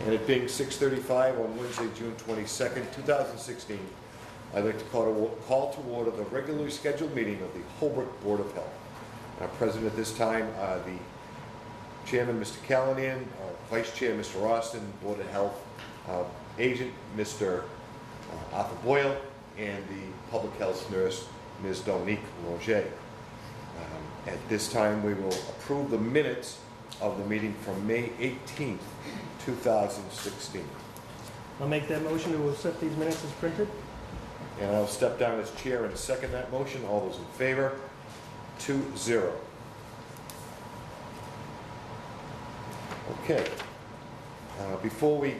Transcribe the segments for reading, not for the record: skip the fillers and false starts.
And it being 6:35 on Wednesday, June 22nd, 2016, I'd like to call to order the regularly scheduled meeting of the Holbrook Board of Health. Our president at this time, the chairman, Mr. Callahan, vice chair, Mr. Austin, Board of Health agent, Mr. Arthur Boyle, and the public health nurse, Ms. Dominique Roger. At this time, we will approve the minutes of the meeting from May 18th, 2016. I'll make that motion to accept these minutes as printed. And I'll step down as chair and second that motion. All those in favor? 2-0. Okay. Before we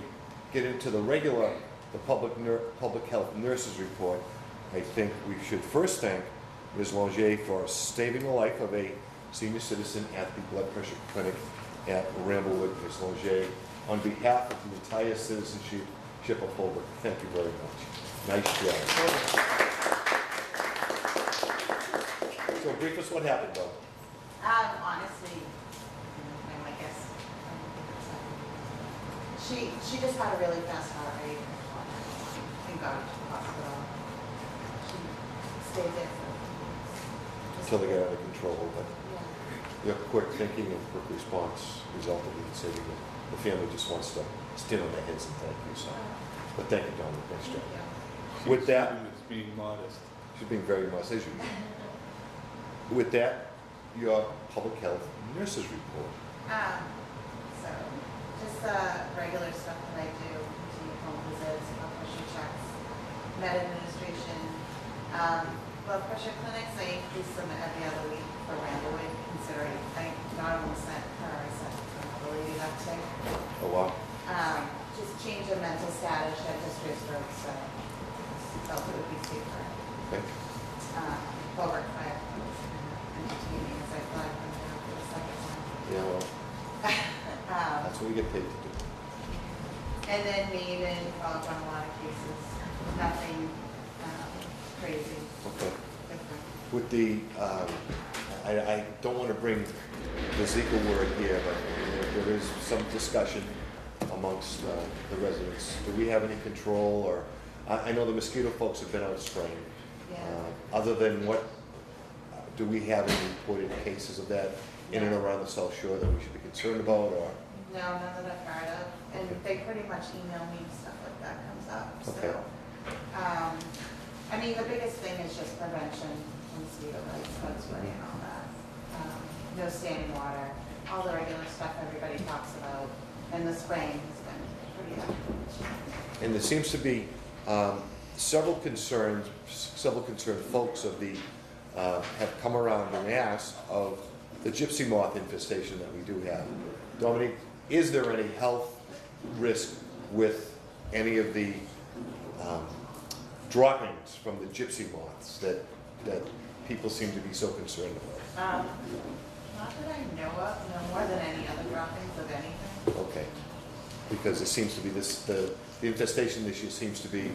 get into the public health nurses report, I think we should first thank Ms. Longier for saving the life of a senior citizen at the blood pressure clinic at Ramblewood. Ms. Longier, on behalf of the entire citizenship of Holbrook, thank you very much. Nice job. So brief us what happened, though. Honestly, I guess she just had a really fast heart rate and got to the hospital. She stayed there for Until they got out of control, but yeah. your quick thinking and quick response resulted in saving it. The family just wants to stand on their heads and thank you. So, but thank you, Dominic. Nice job. With that, It's being modest. she's being very much as usual. With that, your public health nurses report. So just regular stuff that I do, continue home visits, blood pressure checks, med administration, blood pressure clinics. I increase them every other week for Ramblewood, considering I not only sent her, I sent another lady that day. Oh wow. Just change of mental status. She had history of stroke, so felt it would be safer. Okay. Holbrook Fire entertaining as I fly from down for the second one. Yeah, well, that's what we get paid to do. And then Maven followed on a lot of cases. Nothing crazy. Okay. Different. With the, I don't want to bring the Zika word here, but there is some discussion amongst the residents. Do we have any control, or I know the mosquito folks have been out spraying. Yeah. Other than what, do we have any reported cases of that in and around the South Shore that we should be concerned about, or? No, none that I've heard of. And Okay. they pretty much email me stuff like that comes up. Okay. So, I mean, the biggest thing is just prevention, mosquito bites, bug spray and all that. No standing water, all the regular stuff everybody talks about. And the spraying has been pretty active. And there seems to be several concerned folks of the, have come around and asked of the gypsy moth infestation that we do have. Dominique, is there any health risk with any of the droppings from the gypsy moths that people seem to be so concerned about? Not that I know of, no more than any other droppings of anything. Okay, because it seems to be this, the infestation this year seems to be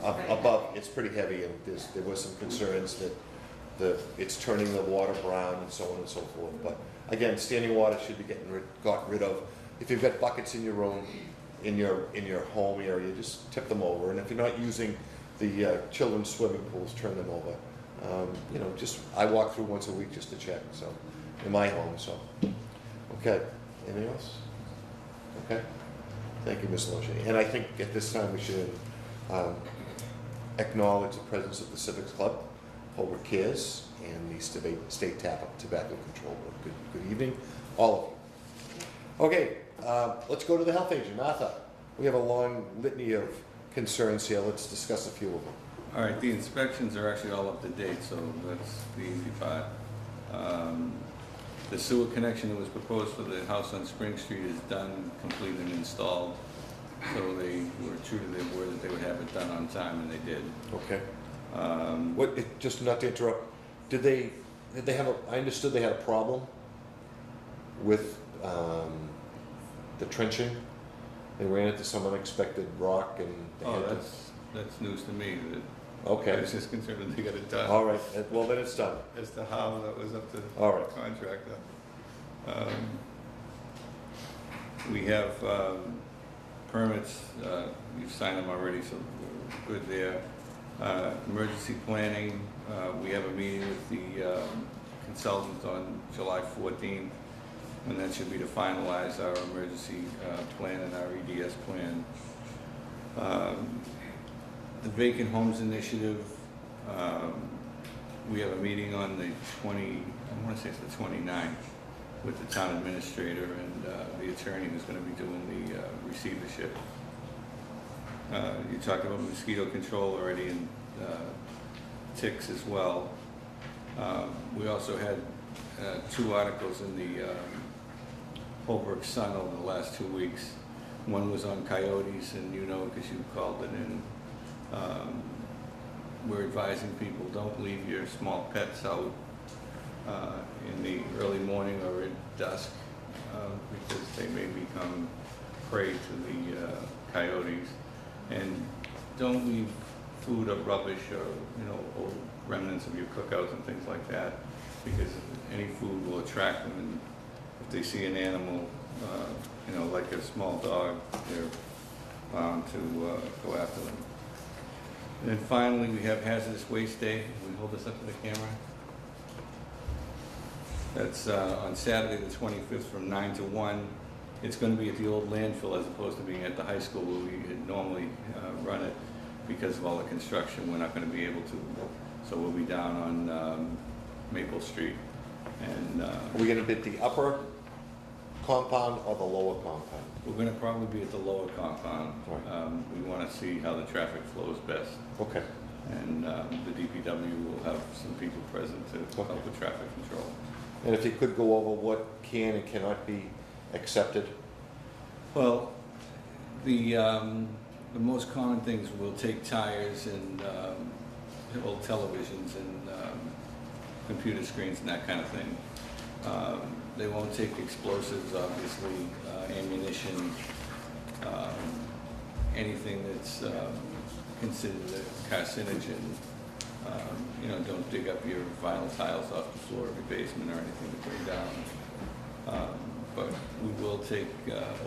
above, it's pretty heavy, and there was some concerns that it's turning the water brown and so on and so forth. But again, standing water should be got rid of. If you've got buckets in your room, in your home area, just tip them over. And if you're not using the children's swimming pools, turn them over. Just I walk through once a week just to check. So in my home, so okay. Anything else? Okay. Thank you, Ms. Loche. And I think at this time we should acknowledge the presence of the Civics Club, Holbrook Cares, and the State Tobacco Control Board. Good evening, all of you. Okay, let's go to the health agent, Arthur. We have a long litany of concerns here. Let's discuss a few of them. All right, the inspections are actually all up to date, so that's the easy part. The sewer connection that was proposed for the house on Spring Street is done, complete and installed. So they were true to their word that they would have it done on time, and they did. Okay. Just not to interrupt, did they have I understood they had a problem with the trenching. They ran into some unexpected rock and they Oh, had that's news to me. I okay. was just concerned that they got it done. All right. Well, then it's done. As to how, that was up to the All right. contractor. We have permits, you've signed them already, so we're good there. Emergency planning, we have a meeting with the consultant on July 14th, and that should be to finalize our emergency plan and our EDS plan. The Vacant Homes Initiative, we have a meeting on the I want to say it's the 29th, with the town administrator and the attorney who's going to be doing the receivership. You talked about mosquito control already, and ticks as well. We also had 2 articles in the Holbrook Sun over the last 2 weeks. One was on coyotes, and you know, because you called it in. We're advising people, don't leave your small pets out in the early morning or at dusk, because they may become prey to the coyotes. And don't leave food or rubbish or, you know, old remnants of your cookouts and things like that, because any food will attract them, and if they see an animal, you know, like a small dog, they're bound to go after them. And then finally, we have Hazardous Waste Day. Can we hold this up to the camera? That's on Saturday the 25th from 9 to 1. It's going to be at the old landfill as opposed to being at the high school where we had normally run it. Because of all the construction, we're not going to be able to. So we'll be down on Maple Street. And Are we gonna be at the upper compound or the lower compound? we're going to probably be at the lower compound. Right. We want to see how the traffic flows best. Okay. And the DPW will have some people present to help with traffic control. And if you could go over what can and cannot be accepted? Well, the most common things will take tires and old televisions and computer screens and that kind of thing. They won't take explosives, obviously, ammunition, anything that's considered a carcinogen. You know, don't dig up your vinyl tiles off the floor of your basement or anything to bring down. But we will take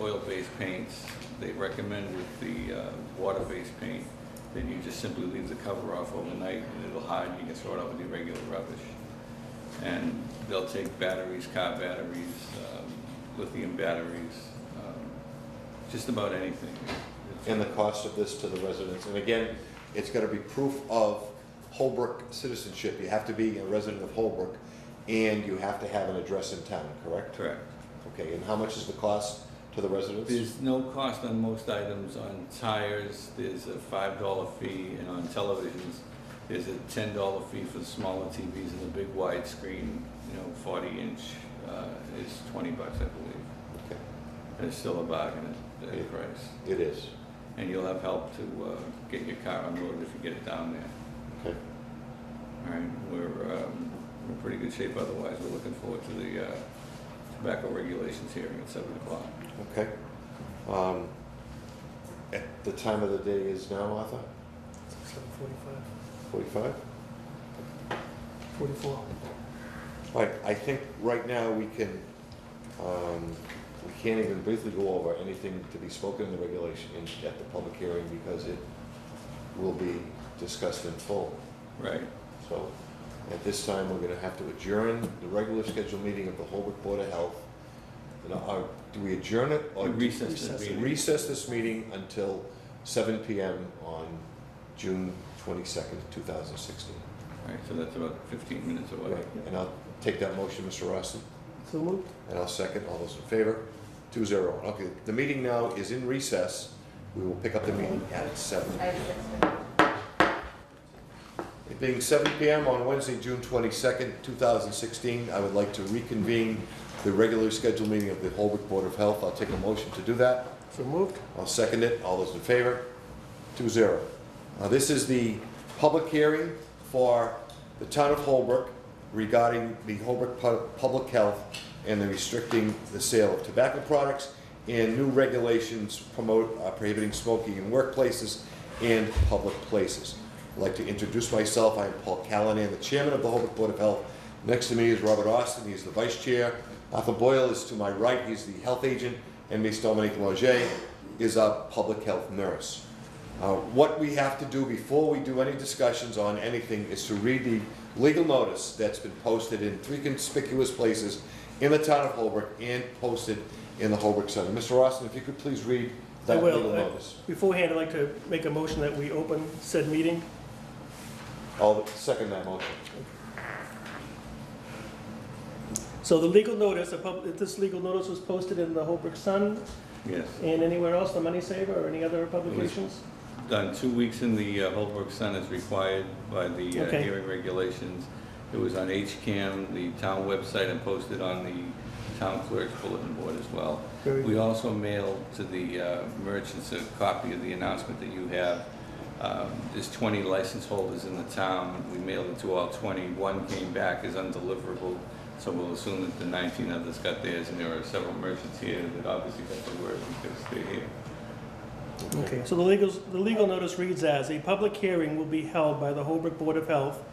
oil-based paints. They recommend with the water-based paint that you just simply leave the cover off overnight and it'll hide and you can throw it out with your regular rubbish. And they'll take batteries, car batteries, lithium batteries, just about anything. And the cost of this to the residents? And again, it's gotta be proof of Holbrook citizenship. You have to be a resident of Holbrook and you have to have an address in town, correct? Correct. Okay, and how much is the cost to the residents? There's no cost on most items. On tires, there's a $5 fee, and on televisions, there's a $10 fee for the smaller TVs, and the big widescreen, you know, 40-inch is $20, I believe. Okay, And it's still a bargain at the price. it is. And you'll have help to get your car unloaded if you get it down there. Okay, All right, we're in pretty good shape otherwise. We're looking forward to the tobacco regulations hearing at 7 o'clock. okay. At the time of the day is now, Arthur? 7:45, 45? 44. All right, I think right now we can, we can't even briefly go over anything to be spoken in the regulation at the public hearing because it will be discussed in full. Right. So at this time, we're gonna have to adjourn the regular scheduled meeting of the Holbrook Board of Health. And, do we adjourn it or Recess the meeting. recess this meeting until 7 PM on June 22nd, 2016? All right, so that's about 15 minutes away. Right, and I'll take that motion, Mr. Rossi, So moved? and I'll second. All those in favor? 2-0. Okay, the meeting now is in recess. We will pick up the meeting at 7. I have 6 minutes. It being 7 PM on Wednesday, June 22nd, 2016, I would like to reconvene the regularly scheduled meeting of the Holbrook Board of Health. I'll take a motion to do that. So moved? I'll second it. All those in favor? 2-0. This is the public hearing for the town of Holbrook regarding the Holbrook Public Health and the restricting the sale of tobacco products and new regulations prohibiting smoking in workplaces and public places. I'd like to introduce myself. I'm Paul Callanan, the chairman of the Holbrook Board of Health. Next to me is Robert Austin. He's the vice chair. Arthur Boyle is to my right. He's the health agent. And Ms. Dominique Loger. is our public health nurse. What we have to do before we do any discussions on anything is to read the legal notice that's been posted in 3 conspicuous places in the town of Holbrook and posted in the Holbrook Sun. Mr. Austin, if you could please read I that legal will. notice. Beforehand, I'd like to make a motion that we open said meeting. I'll second that motion. So the legal notice, this legal notice was posted in the Holbrook Sun Yes. and anywhere else, the Money Saver or any other publications? Done 2 weeks in the Holbrook Sun as required by the Okay. hearing regulations. It was on HCAM, the town website, and posted on the town clerk's bulletin board as well. Very We also mailed to the merchants a copy of the announcement that you have. There's 20 license holders in the town. We mailed it to all 20. One came back as undeliverable, so we'll assume that the 19 others got theirs, and there are several merchants here that obviously got the word because they're here. Okay, so the legal notice reads as, a public hearing will be held by the Holbrook Board of Health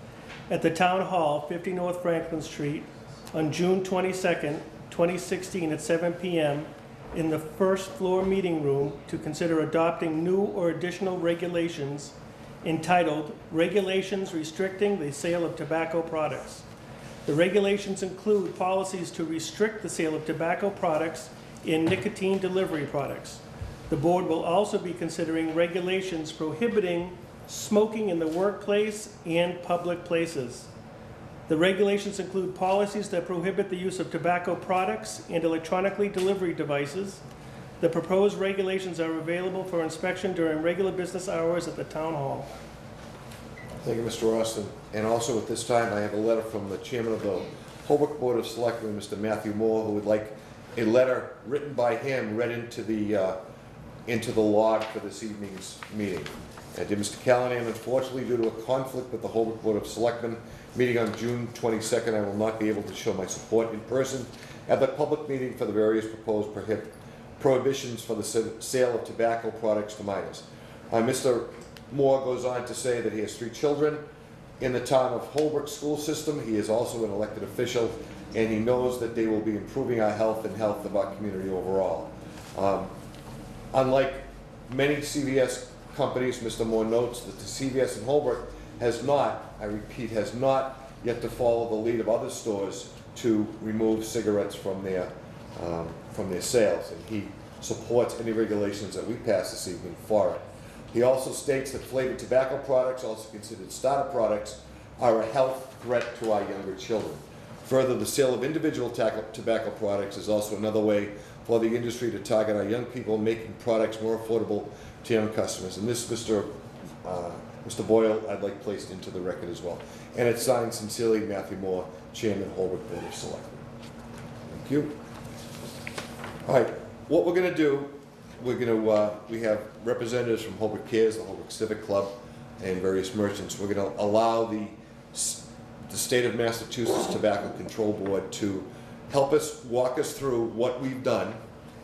at the Town Hall, 50 North Franklin Street, on June 22nd, 2016 at 7 p.m. in the first floor meeting room to consider adopting new or additional regulations entitled Regulations Restricting the Sale of Tobacco Products. The regulations include policies to restrict the sale of tobacco products and nicotine delivery products. The board will also be considering regulations prohibiting smoking in the workplace and public places. The regulations include policies that prohibit the use of tobacco products and electronically delivery devices. The proposed regulations are available for inspection during regular business hours at the town hall. Thank you, Mr. Austin. And also at this time, I have a letter from the chairman of the Holbrook Board of Selectmen, Mr. Matthew Moore, who would like a letter written by him read into the log for this evening's meeting. Dear Mr. Callahan, unfortunately, due to a conflict with the Holbrook Board of Selectmen meeting on June 22nd, I will not be able to show my support in person at the public meeting for the various proposed prohibitions for the sale of tobacco products to minors. Mr. Moore goes on to say that he has 3 children in the town of Holbrook school system. He is also an elected official, and he knows that they will be improving our health and health of our community overall. Unlike many CVS companies, Mr. Moore notes that the CVS in Holbrook has not, I repeat, has not yet to follow the lead of other stores to remove cigarettes from their sales, and he supports any regulations that we pass this evening for it. He also states that flavored tobacco products, also considered starter products, are a health threat to our younger children. Further, the sale of individual tobacco products is also another way for the industry to target our young people, making products more affordable to young customers. And this, Mr. Boyle, I'd like placed into the record as well. And it's signed sincerely, Matthew Moore, Chairman, Holbrook Board of Selectmen. Thank you. All right, what we're going to do, we have representatives from Holbrook Cares, the Holbrook Civic Club, and various merchants. We're going to allow the State of Massachusetts Tobacco Control Board to help us, walk us through what we've done,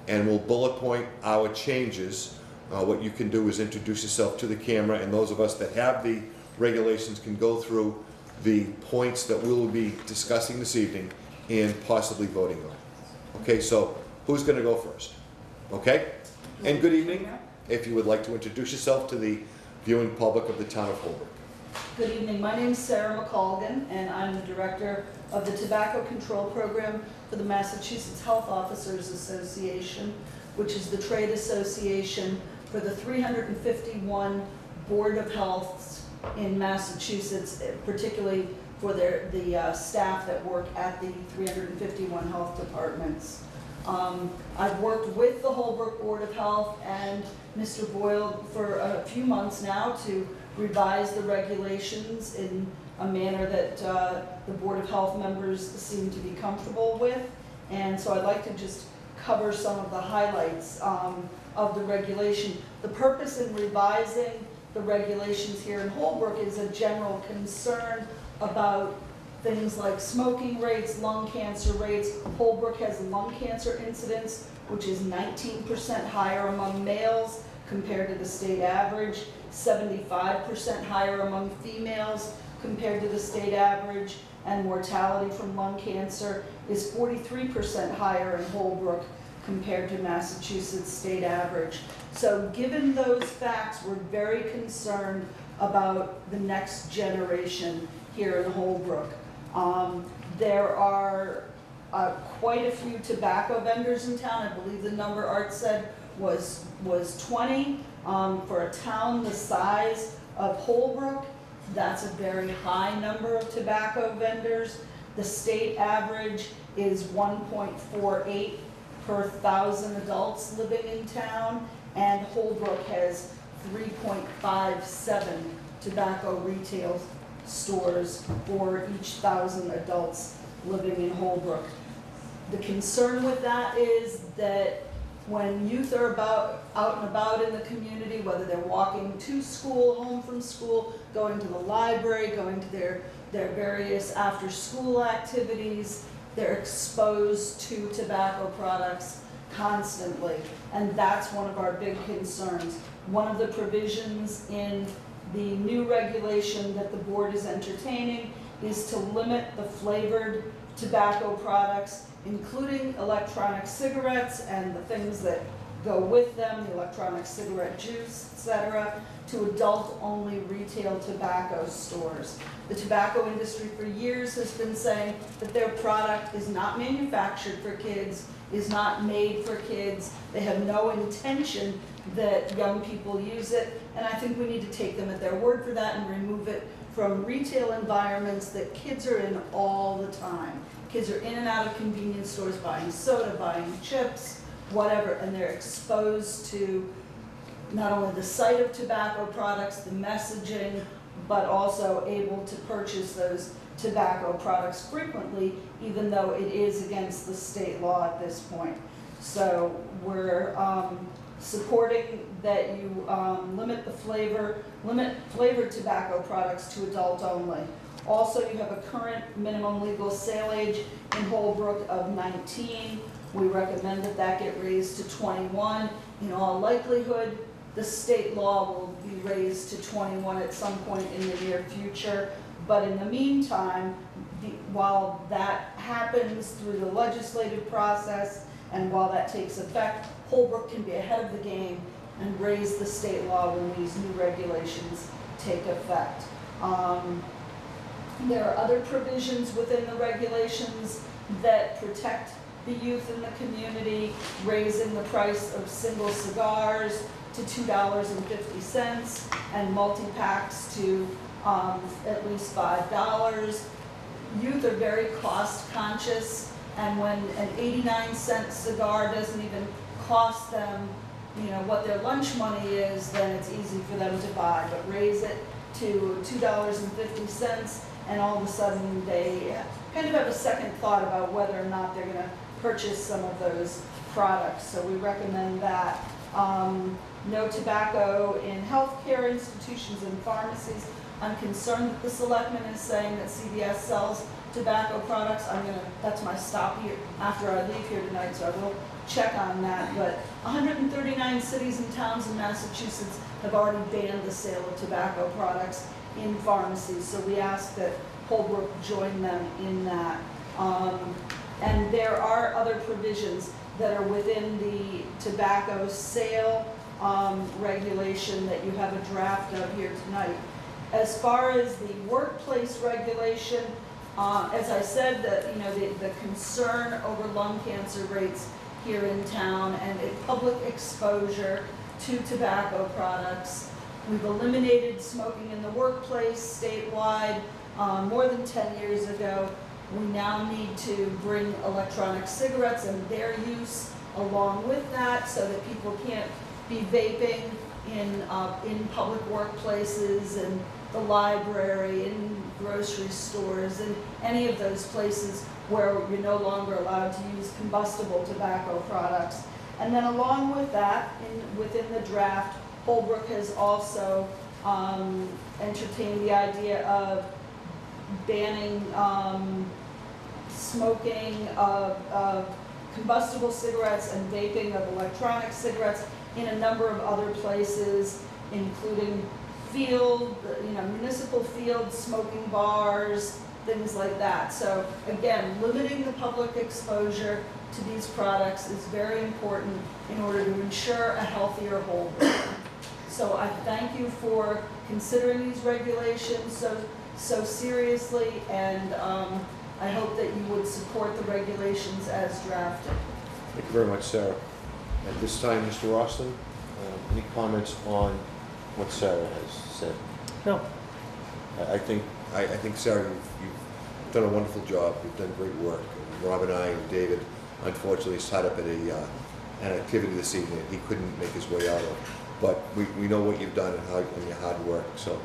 and we'll bullet point our changes. What you can do is introduce yourself to the camera, and those of us that have the regulations can go through the points that we'll be discussing this evening and possibly voting on. Okay, so who's going to go first? Okay? And good evening. If you would like to introduce yourself to the viewing public of the town of Holbrook. Good evening. My name is Sarah McColgan, and I'm the director of the Tobacco Control Program for the Massachusetts Health Officers Association, which is the trade association for the 351 Board of Healths in Massachusetts, particularly for the staff that work at the 351 health departments. I've worked with the Holbrook Board of Health and Mr. Boyle for a few months now to revise the regulations in a manner that the Board of Health members seem to be comfortable with. And so I'd like to just cover some of the highlights of the regulation. The purpose in revising the regulations here in Holbrook is a general concern about things like smoking rates, lung cancer rates. Holbrook has lung cancer incidence, which is 19% higher among males compared to the state average, 75% higher among females compared to the state average, and mortality from lung cancer is 43% higher in Holbrook compared to Massachusetts state average. So given those facts, we're very concerned about the next generation here in Holbrook. There are quite a few tobacco vendors in town. I believe the number Art said was 20. For a town the size of Holbrook, that's a very high number of tobacco vendors. The state average is 1.48 per 1,000 adults living in town, and Holbrook has 3.57 tobacco retail stores for each 1,000 adults living in Holbrook. The concern with that is that when youth are out and about in the community, whether they're walking to school, home from school, going to the library, going to their various after-school activities, they're exposed to tobacco products constantly. And that's one of our big concerns. One of the provisions in the new regulation that the board is entertaining is to limit the flavored tobacco products, including electronic cigarettes and the things that go with them, the electronic cigarette juice, etc., to adult-only retail tobacco stores. The tobacco industry for years has been saying that their product is not manufactured for kids, is not made for kids. They have no intention that young people use it, and I think we need to take them at their word for that and remove it from retail environments that kids are in all the time. Kids are in and out of convenience stores buying soda, buying chips, whatever, and they're exposed to not only the sight of tobacco products, the messaging, but also able to purchase those tobacco products frequently, even though it is against the state law at this point. So we're supporting that you limit flavored tobacco products to adult only. Also, you have a current minimum legal sale age in Holbrook of 19. We recommend that that get raised to 21. In all likelihood, the state law will be raised to 21 at some point in the near future. But in the meantime, while that happens through the legislative process and while that takes effect, Holbrook can be ahead of the game and raise the state law when these new regulations take effect. There are other provisions within the regulations that protect the youth in the community, raising the price of single cigars to $2.50 and multi-packs to at least $5. Youth are very cost conscious, and when an 89-cent cigar doesn't even cost them, what their lunch money is, then it's easy for them to buy. But raise it to $2.50, and all of a sudden they kind of have a second thought about whether or not they're going to purchase some of those products. So we recommend that. No tobacco in healthcare institutions and pharmacies. I'm concerned that the selectman is saying that CVS sells tobacco products. That's my stop here after I leave here tonight, so I will check on that. But 139 cities and towns in Massachusetts have already banned the sale of tobacco products in pharmacies, so we ask that Holbrook join them in that. And there are other provisions that are within the tobacco sale regulation that you have a draft of here tonight. As far as the workplace regulation, as I said, the concern over lung cancer rates here in town and a public exposure to tobacco products. We've eliminated smoking in the workplace statewide more than 10 years ago. We now need to bring electronic cigarettes and their use along with that so that people can't be vaping in public workplaces and the library, in grocery stores, and any of those places where you're no longer allowed to use combustible tobacco products. And then along with that, within the draft, Holbrook has also entertained the idea of banning smoking of combustible cigarettes and vaping of electronic cigarettes in a number of other places, including municipal fields, smoking bars, things like that. So again, limiting the public exposure to these products is very important in order to ensure a healthier Holbrook. So I thank you for considering these regulations so seriously, and I hope that you would support the regulations as drafted. Thank you very much, Sarah. At this time, Mr. Rosling, any comments on what Sarah has said? No, I think Sarah, you've done a wonderful job. You've done great work. And Rob and I and David, unfortunately, is tied up at an activity this evening he couldn't make his way out of. But we know what you've done and your hard work. So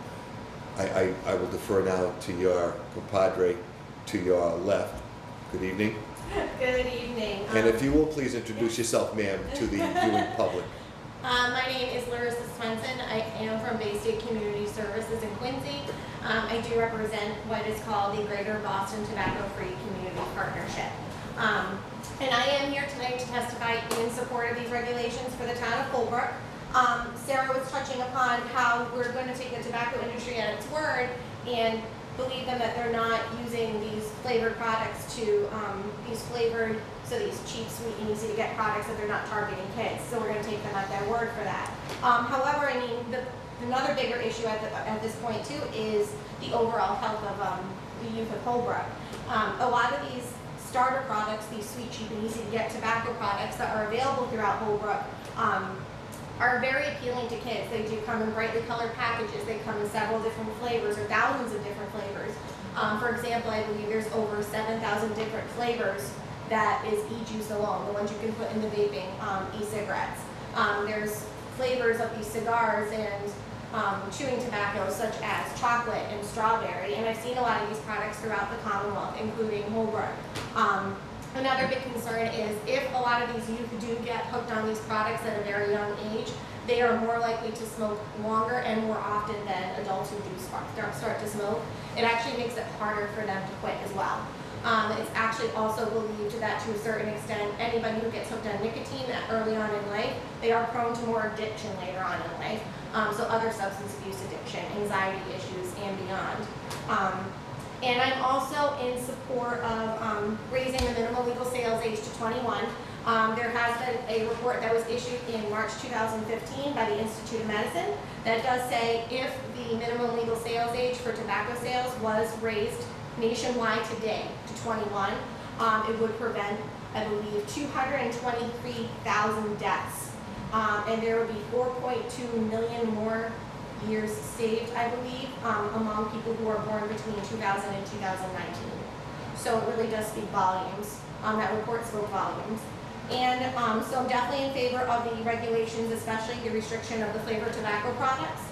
I will defer now to your compadre to your left. Good evening. Good evening. And if you will please introduce yourself, ma'am, to the viewing public. My name is Larissa Swenson. I am from Bay State Community Services in Quincy. I do represent what is called the Greater Boston Tobacco Free Community Partnership. And I am here tonight to testify in support of these regulations for the town of Holbrook. Sarah was touching upon how we're going to take the tobacco industry at its word and believe them that they're not using these flavored products to, these flavored, so these cheap, sweet, and easy to get products that they're not targeting kids. So we're going to take them at their word for that. However, I mean, another bigger issue at this point too is the overall health of the youth of Holbrook. A lot of these starter products, these sweet, cheap, and easy to get tobacco products that are available throughout Holbrook, are very appealing to kids. They do come in brightly colored packages. They come in several different flavors or thousands of different flavors. For example, I believe there's over 7,000 different flavors that is e-juice alone, the ones you can put in the vaping e-cigarettes. There's flavors of these cigars and chewing tobacco such as chocolate and strawberry, and I've seen a lot of these products throughout the Commonwealth, including Holbrook. Another big concern is if a lot of these youth do get hooked on these products at a very young age, they are more likely to smoke longer and more often than adults who do start to smoke. It actually makes it harder for them to quit as well. It's actually also believed that to a certain extent, anybody who gets hooked on nicotine early on in life, they are prone to more addiction later on in life. So other substance abuse addiction, anxiety issues, and beyond. And I'm also in support of raising the minimum legal sales age to 21. There has been a report that was issued in March 2015 by the Institute of Medicine that does say if the minimum legal sales age for tobacco sales was raised nationwide today to 21, it would prevent, I believe, 223,000 deaths. And there would be 4.2 million more years saved, I believe, among people who are born between 2000 and 2019. So it really does speak volumes. That report spoke volumes. And so I'm definitely in favor of the regulations, especially the restriction of the flavored tobacco products.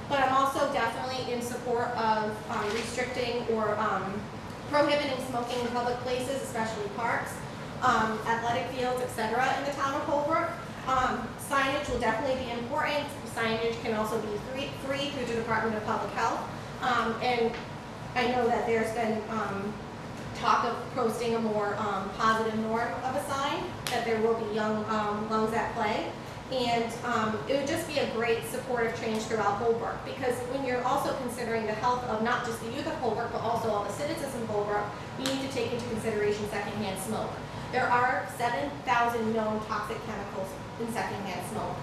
But I'm also definitely in support of restricting or prohibiting smoking in public places, especially parks, athletic fields, etc. in the town of Holbrook. Signage will definitely be important. Signage can also be free through the Department of Public Health. And I know that there's been talk of posting a more positive norm of a sign, that there will be young lungs at play. And it would just be a great supportive change throughout Holbrook, because when you're also considering the health of not just the youth of Holbrook, but also all the citizens in Holbrook, you need to take into consideration secondhand smoke. There are 7,000 known toxic chemicals in secondhand smoke.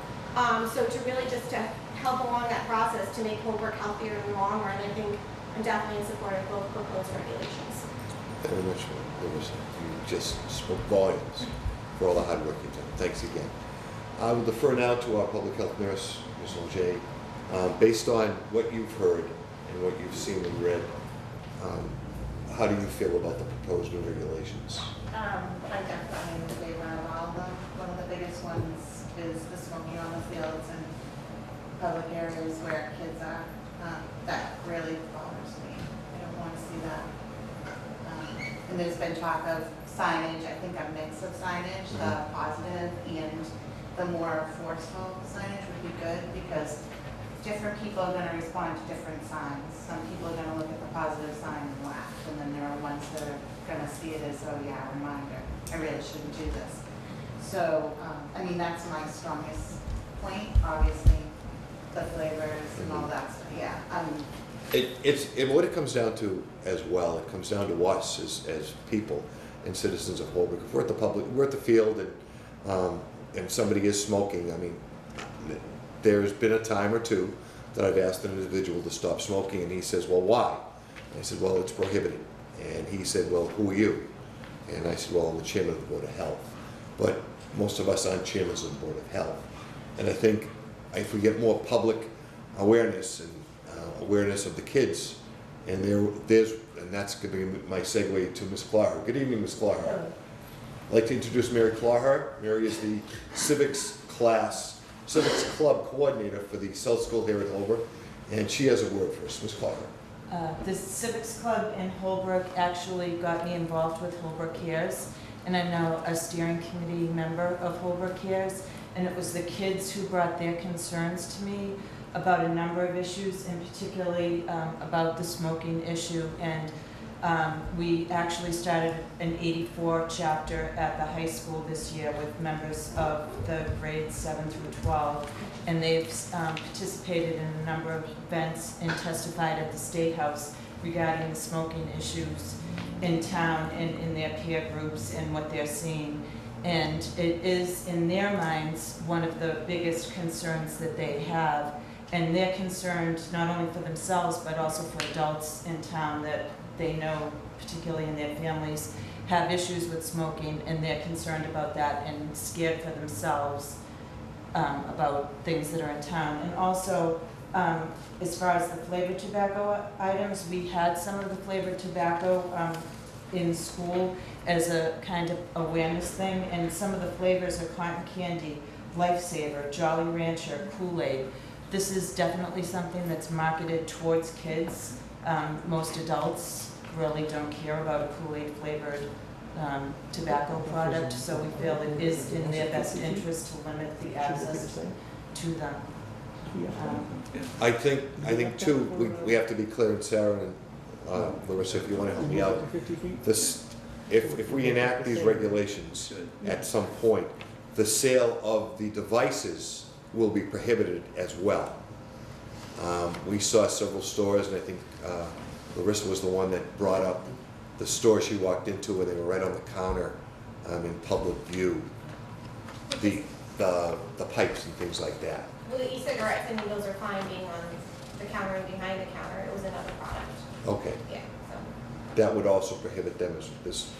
So to really just to help along that process to make Holbrook healthier in the long run, I think I'm definitely in support of both proposed regulations. Very much, Larissa. You just spoke volumes for all the hard work you've done. Thanks again. I will defer now to our public health nurse, Ms. O'Jay. Based on what you've heard and what you've seen and read, how do you feel about the proposed new regulations? I definitely am in favor of all of them. One of the biggest ones is the smoking on the fields and public areas where kids are. That really bothers me. I don't want to see that. And there's been talk of signage, I think a mix of signage, the positive and the more forceful signage would be good, because different people are going to respond to different signs. Some people are going to look at the positive sign and laugh, and then there are ones that are going to see it as, oh yeah, a reminder, I really shouldn't do this. So, I mean, that's my strongest point, obviously, the flavors and all that stuff, yeah. What it comes down to as well, it comes down to us as people and citizens of Holbrook. If we're at the field and somebody is smoking, I mean, there's been a time or two that I've asked an individual to stop smoking, and he says, well, why? And I said, well, it's prohibited. And he said, well, who are you? And I said, well, I'm the chairman of the Board of Health. But most of us aren't chairmen of the Board of Health. And I think if we get more public awareness and awareness of the kids, and that's going to be my segue to Ms. Clawhart. Good evening, Ms. Clawhart. I'd like to introduce Mary Clawhart. Mary is the Civics Club coordinator for the South School here at Holbrook, and she has a word for us. Ms. Clawhart. The Civics Club in Holbrook actually got me involved with Holbrook Cares, and I'm now a steering committee member of Holbrook Cares, and it was the kids who brought their concerns to me about a number of issues, and particularly about the smoking issue. And we actually started an 84 chapter at the high school this year with members of the grades 7 through 12. And they've participated in a number of events and testified at the State House regarding the smoking issues in town and in their peer groups and what they're seeing. And it is, in their minds, one of the biggest concerns that they have. And they're concerned not only for themselves, but also for adults in town that they know, particularly in their families, have issues with smoking, and they're concerned about that and scared for themselves about things that are in town. And also, as far as the flavored tobacco items, we had some of the flavored tobacco in school as a kind of awareness thing, and some of the flavors are cotton candy, Lifesaver, Jolly Rancher, Kool-Aid. This is definitely something that's marketed towards kids. Most adults really don't care about a Kool-Aid flavored tobacco product, so we feel it is in their best interest to limit the access to them. I think too, we have to be clear, and Sarah and Larissa, if you want to help me out, if we enact these regulations at some point, the sale of the devices will be prohibited as well. We saw several stores, and I think Larissa was the one that brought up the store she walked into where they were right on the counter in public view, the pipes and things like that. Well, the e-cigarettes, I mean, those are fine being on the counter and behind the counter. It was another product. Okay. Yeah, so. That would also prohibit them as this.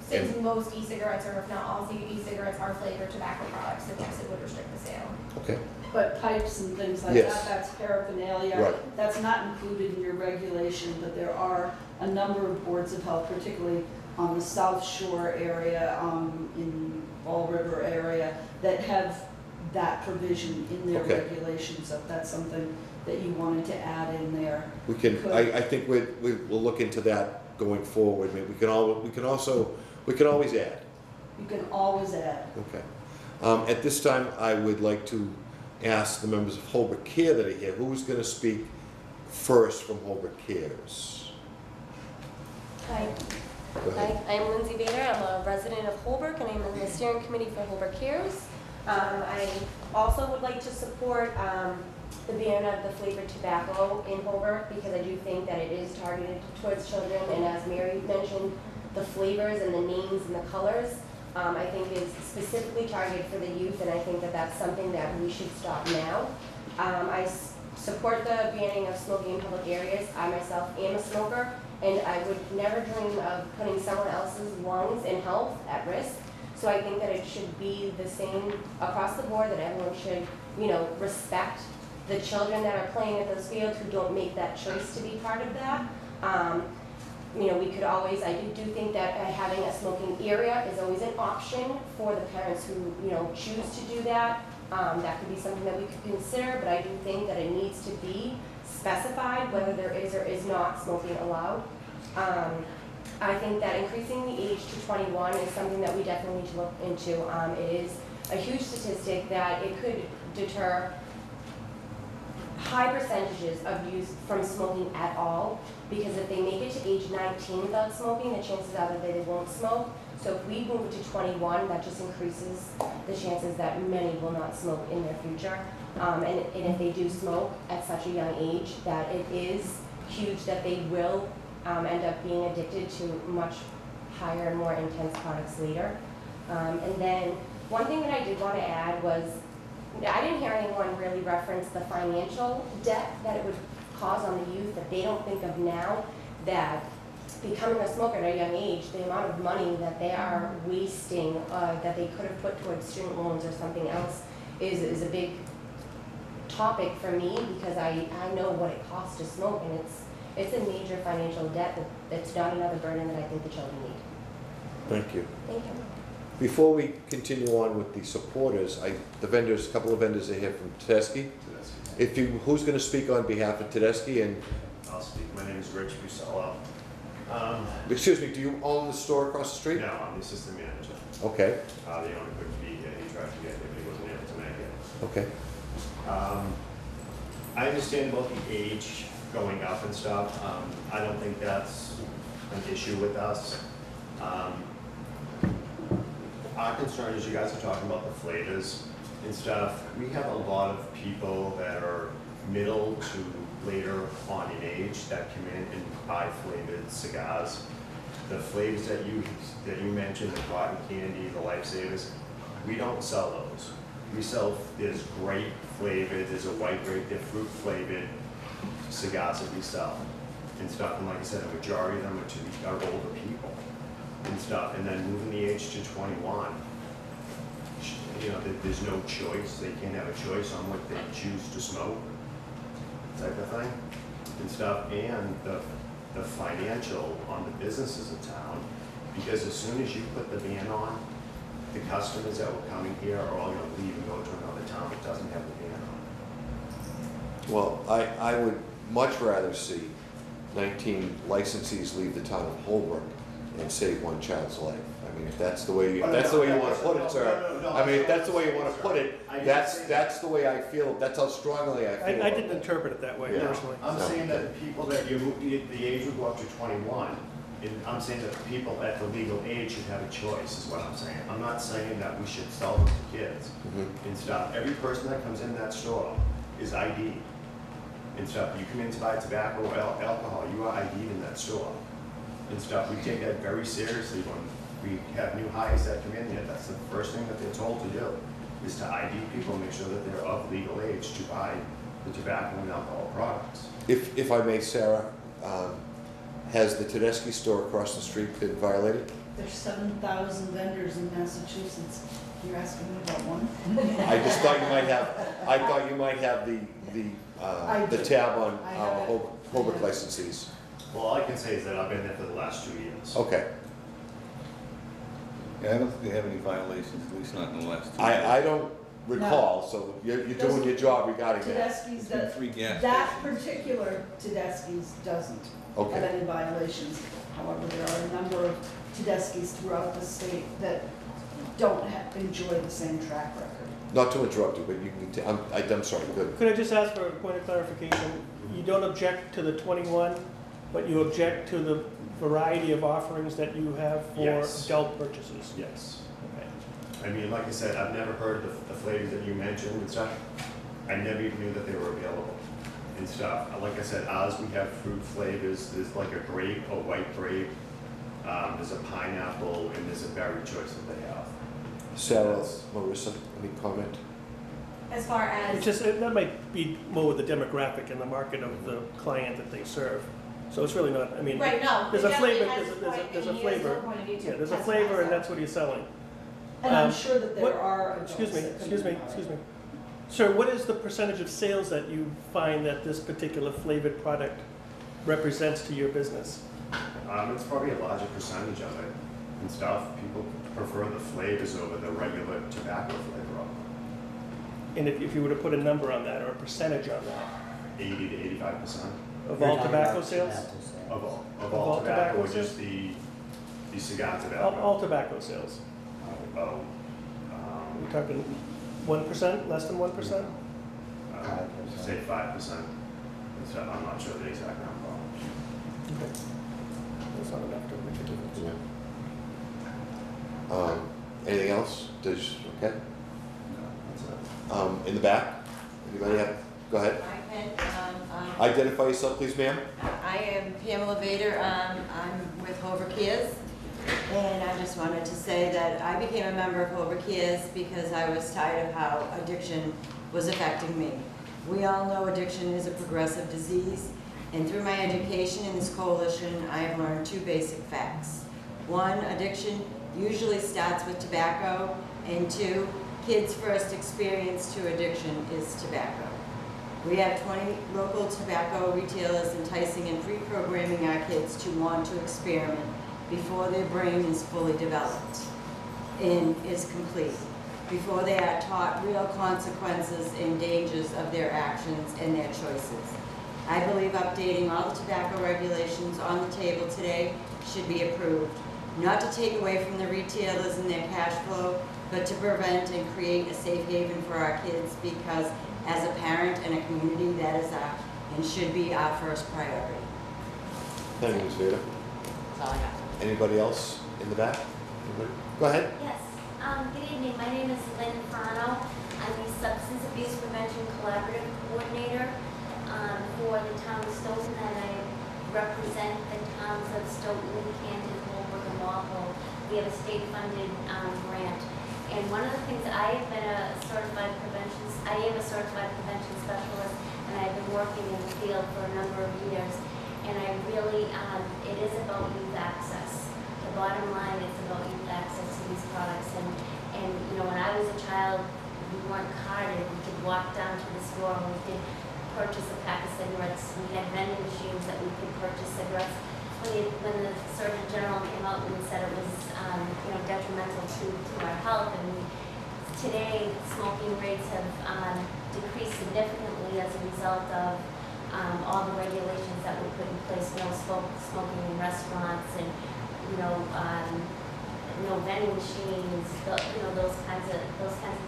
Since most e-cigarettes, or if not all e-cigarettes, are flavored tobacco products, then yes, it would restrict the sale. Okay. But pipes and things like Yes. that, that's paraphernalia. Right. That's not included in your regulation, but there are a number of boards of health, particularly on the South Shore area, in Fall River area, that have that provision in their Okay. regulations. If that's something that you wanted to add in there. We can. Could. I think we'll look into that going forward. Maybe we can always add. You can always add. Okay. At this time, I would like to ask the members of Holbrook Care that are here, who's going to speak first from Holbrook Cares? Hi. Go ahead. Hi, I'm Lindsay Bader. I'm a resident of Holbrook, and I'm in the steering committee for Holbrook Cares. I also would like to support the ban of the flavored tobacco in Holbrook, because I do think that it is targeted towards children, and as Mary mentioned, the flavors and the names and the colors, I think is specifically targeted for the youth, and I think that that's something that we should stop now. I support the banning of smoking in public areas. I myself am a smoker, and I would never dream of putting someone else's lungs and health at risk. So I think that it should be the same across the board, that everyone should, respect the children that are playing at those fields who don't make that choice to be part of that. We could always, I do think that having a smoking area is always an option for the parents who, choose to do that. That could be something that we could consider, but I do think that it needs to be specified whether there is or is not smoking allowed. I think that increasing the age to 21 is something that we definitely need to look into. It is a huge statistic that it could deter high percentages of youth from smoking at all, because if they make it to age 19 without smoking, the chances are that they won't smoke. So if we move it to 21, that just increases the chances that many will not smoke in their future. And if they do smoke at such a young age, that it is huge that they will end up being addicted to much higher and more intense products later. And then one thing that I did want to add was, I didn't hear anyone really reference the financial debt that it would cause on the youth that they don't think of now, that becoming a smoker at a young age, the amount of money that they are wasting, that they could have put towards student loans or something else is a big topic for me, because I know what it costs to smoke, and it's a major financial debt that's not another burden that I think the children need. Thank you. Thank you. Before we continue on with the supporters, the vendors, a couple of vendors are here from Tedeschi. Who's going to speak on behalf of Tedeschi? And I'll speak. My name is Rich Busella. excuse me, do you own the store across the street? No, I'm the assistant manager. Okay. The owner couldn't be here. He tried to get here, but he wasn't able to make it. Okay. I understand about the age going up and stuff. I don't think that's an issue with us. Our concern is you guys are talking about the flavors and stuff. We have a lot of people that are middle to later on in age that come in and buy flavored cigars. The flavors that you mentioned, the cotton candy, the Lifesavers, we don't sell those. We sell, there's grape flavored, there's a white grape, they're fruit flavored cigars that we sell and stuff. And like I said, a majority of them are older people and stuff. And then moving the age to 21, you know, there's no choice. They can't have a choice on what they choose to smoke, type of thing and stuff. And the financial on the businesses in town, because as soon as you put the ban on, the customers that were coming here are all going to leave and go to another town that doesn't have the ban on. Well, I would much rather see 19 licensees leave the town of Holbrook and save one child's life. I mean, if that's the way you, want to put it, sir. I mean, if that's the way you want to put it, that's the way I feel. That's how strongly I feel. I didn't interpret it that way Yeah. personally. I'm saying that people that the age would go up to 21, and I'm saying that people at the legal age should have a choice, is what I'm saying. I'm not saying that we should sell them to kids and stuff. Every person that comes in that store is ID and stuff. You come in to buy tobacco or alcohol, you are ID'd in that store and stuff. We take that very seriously when we have new hires that come in here. That's the first thing that they're told to do, is to ID people, make sure that they're of legal age to buy the tobacco and alcohol products. If I may, Sarah, has the Tedeschi store across the street been violated? There's 7,000 vendors in Massachusetts. You're asking me about one? I just thought you might have. I thought you might have the tab on Holbrook licensees. Well, all I can say is that I've been there for the last 2 years. Okay. Yeah, I don't think they have any violations, at least not in the last 2 years. I don't recall, so you're doing your job regarding that. Tedeschi's, There's been 3 gas that stations. particular Tedeschi's doesn't have Okay. any violations. However, there are a number of Tedeschi's throughout the state that don't enjoy the same track record. Not to interrupt you, but you can. I'm sorry. Good. Could I just ask for a point of clarification? You don't object to the 21, but you object to the variety of offerings that you have for Yes. adult purchases? Yes. Okay. I mean, like I said, I've never heard the flavors that you mentioned and stuff. I never even knew that they were available and stuff. Like I said, ours, we have fruit flavors. There's like a grape, a white grape. There's a pineapple, and there's a berry choice that they have. Sarah, Marissa, any comment? As far as. It's just, that might be more with the demographic and the market of the client that they serve. So it's really not, I mean. Right, no. There's a flavor, definitely has there's a point, and he has flavor. no point of view to Yeah, there's a test flavor that, and so. that's what he's selling. And I'm Um, sure that there what- are adults Excuse me, that come excuse me, in and buy excuse it. me. Sir, what is the percentage of sales that you find that this particular flavored product represents to your business? It's probably a larger percentage of it and stuff. People prefer the flavors over the regular tobacco flavor of them. And if you were to put a number on that or a percentage on that, 80 to 85% of all tobacco sales? of all all tobacco, or tobacco just the cigar All tobacco. tobacco sales. Oh, We're talking 1%, less than 1%? say 5%. And stuff. I'm not sure the exact number. Okay. That's not enough to make a difference. Yeah. Anything else? Okay. That's it. In the back? Anybody have? Go ahead. I can, Identify yourself, please, ma'am. I am Pamela Vader. I'm with Holbrook Cares. And I just wanted to say that I became a member of Holbrook Cares because I was tired of how addiction was affecting me. We all know addiction is a progressive disease, and through my education in this coalition, I have learned 2 basic facts. 1, addiction usually starts with tobacco, and 2, kids' first experience to addiction is tobacco. We have 20 local tobacco retailers enticing and pre-programming our kids to want to experiment before their brain is fully developed and is complete, before they are taught real consequences and dangers of their actions and their choices. I believe updating all the tobacco regulations on the table today should be approved, not to take away from the retailers and their cash flow, but to prevent and create a safe haven for our kids, because as a parent and a community, that is our and should be our first priority. Thank you, Ms. Vader. That's all I got. Anybody else in the back? Anybody? Go ahead. Yes. Good evening. My name is Lynn Farno. I'm the Substance Abuse Prevention Collaborative Coordinator for the town of Stoughton, and I represent the towns of Stoughton, Canton, Holbrook, and Walpole. We have a state-funded grant. And one of the things, I have been I am a certified prevention specialist, and I've been working in the field for a number of years. And I really, it is about youth access. The bottom line is about youth access to these products. And you know, when I was a child, we weren't carded. We could walk down to the store and we could purchase a pack of cigarettes. We had vending machines that we could purchase cigarettes. When the Surgeon General came out and said it was, you know, detrimental to our health, and today smoking rates have decreased significantly as a result of all the regulations that were put in place, no smoking in restaurants, and no vending machines, you know, those kinds of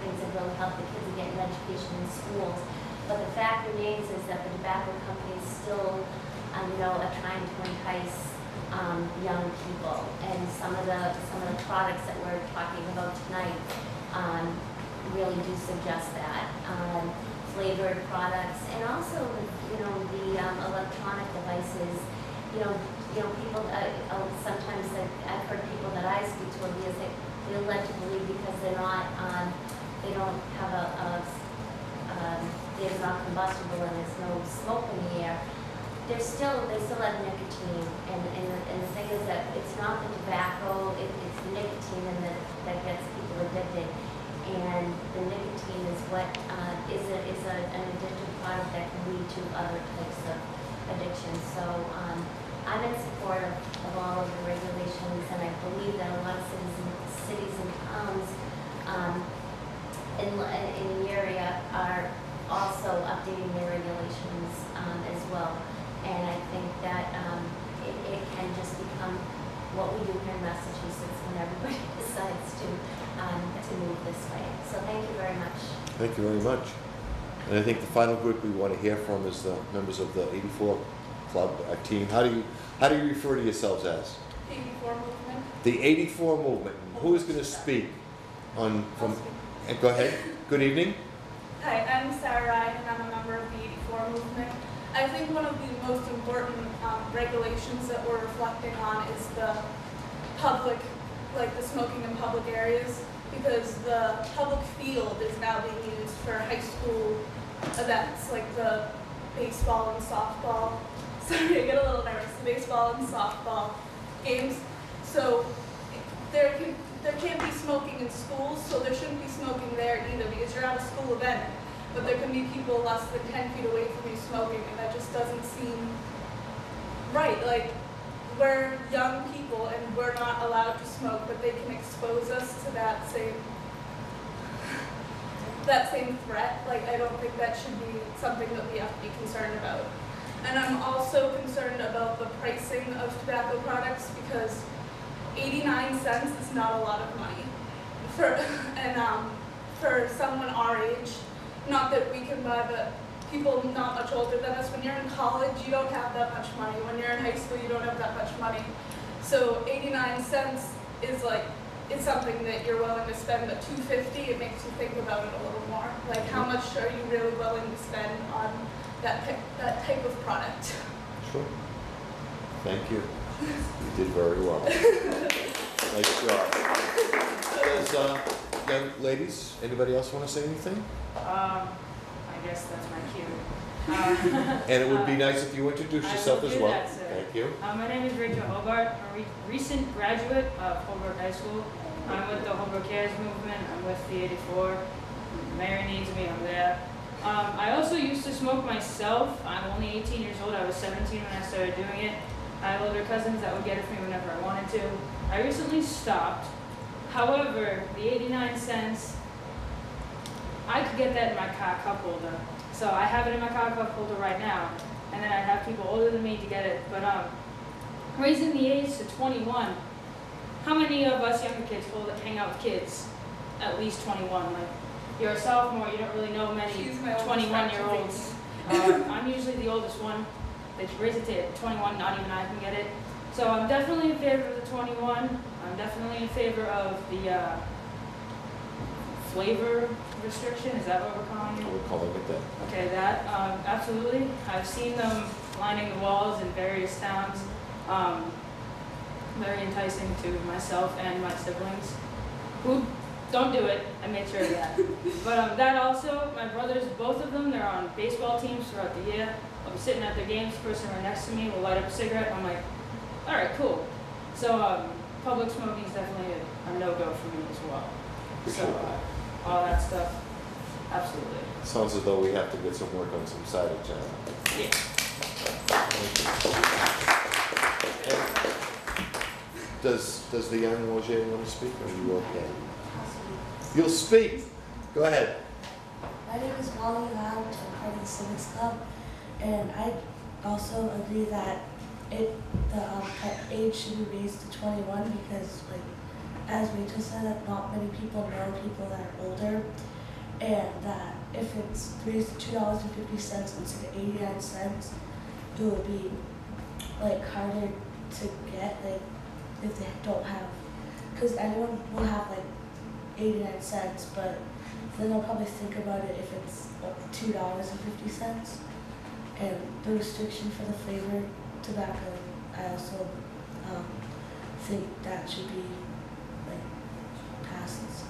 things that really help the kids get an education in schools. But the fact remains is that the tobacco companies still, are trying to entice young people, and some of the products that we're talking about tonight really do suggest that. Flavored products, and also, the electronic devices. People. Sometimes I've heard people that I speak to because they're led to believe because they're not they don't have they're not combustible and there's no smoke in the air. They still have nicotine, and the thing is that it's not the tobacco, it's the nicotine that gets people addicted. And the nicotine is what is an addictive product that can lead to other types of addictions. So I'm in support of all of the regulations, and I believe that a lot of cities and towns in the area are also updating their regulations as well. And I think that it can just become what we do here in Massachusetts when everybody decides to move this way. So thank you very much. Thank you very much. And I think the final group we want to hear from is the members of the 84 Club team. How do you refer to yourselves as? 84 movement. The 84 movement. Who is going to speak on from? Go ahead. Good evening. Hi, I'm Sarah Ryan, and I'm a member of the 84 movement. I think one of the most important regulations that we're reflecting on is the public, like the smoking in public areas, because the public field is now being used for high school events, like the baseball and softball. Sorry, I get a little nervous. The baseball and softball games. So there can't be smoking in schools, so there shouldn't be smoking there either, because you're at a school event. But there can be people less than 10 feet away from you smoking, and that just doesn't seem right. Like, we're young people and we're not allowed to smoke, but they can expose us to that same threat. Like, I don't think that should be something that we have to be concerned about. And I'm also concerned about the pricing of tobacco products, because 89 cents is not a lot of money for someone our age. Not that we can buy, but people not much older than us. When you're in college, you don't have that much money. When you're in high school, you don't have that much money. So 89 cents is it's something that you're willing to spend, but $2.50, it makes you think about it a little more. Like, how much are you really willing to spend on that type of product? Sure. Thank you. You did very well. Nice job. Does, young ladies, anybody else want to say anything? I guess that's my cue. And it would be nice if you introduced I yourself will as do well. that, sir. Thank you. My name is Rachel Hobart. I'm a recent graduate of Holbrook High School. I'm with the Holbrook Cares movement. I'm with the 84. Mary needs me, I'm there. I also used to smoke myself. I'm only 18 years old. I was 17 when I started doing it. I have older cousins that would get it for me whenever I wanted to. I recently stopped. However, the 89 cents, I could get that in my car cup holder. So I have it in my car cup holder right now. And then I'd have people older than me to get it. But raising the age to 21, how many of us younger kids hang out with kids at least 21? Like, you're a sophomore, you don't really know many She's my oldest 21-year-olds. I'm usually the oldest one. They raise it to 21, not even I can get it. So I'm definitely in favor of the 21. I'm definitely in favor of the flavor restriction. Is that what we're calling it? We're calling it that. Okay, that, absolutely. I've seen them lining the walls in various towns. Very enticing to myself and my siblings, who don't do it. I made sure of that. But that also, my brothers, both of them, they're on baseball teams throughout the year. I'll be sitting at their games, the person right next to me will light up a cigarette. I'm like, all right, cool. So public smoking is definitely a no-go for me as well. So all that stuff, absolutely. Sounds as though we have to get some work on some signage. Yeah. Does the young Roger want to speak, or are you okay? You'll speak. Go ahead. My name is Molly Loud, I'm part of the Civics Club, and I also agree that the age should be raised to 21 because, like, as Rachel said, that not many people know people that are older, and that if it's raised to $2.50 instead of 89 cents, it will be like harder to get, like, if they don't have, because anyone will have like 89 cents, but then they'll probably think about it if it's $2.50. And the restriction for the flavored tobacco, I also think that should be like passed.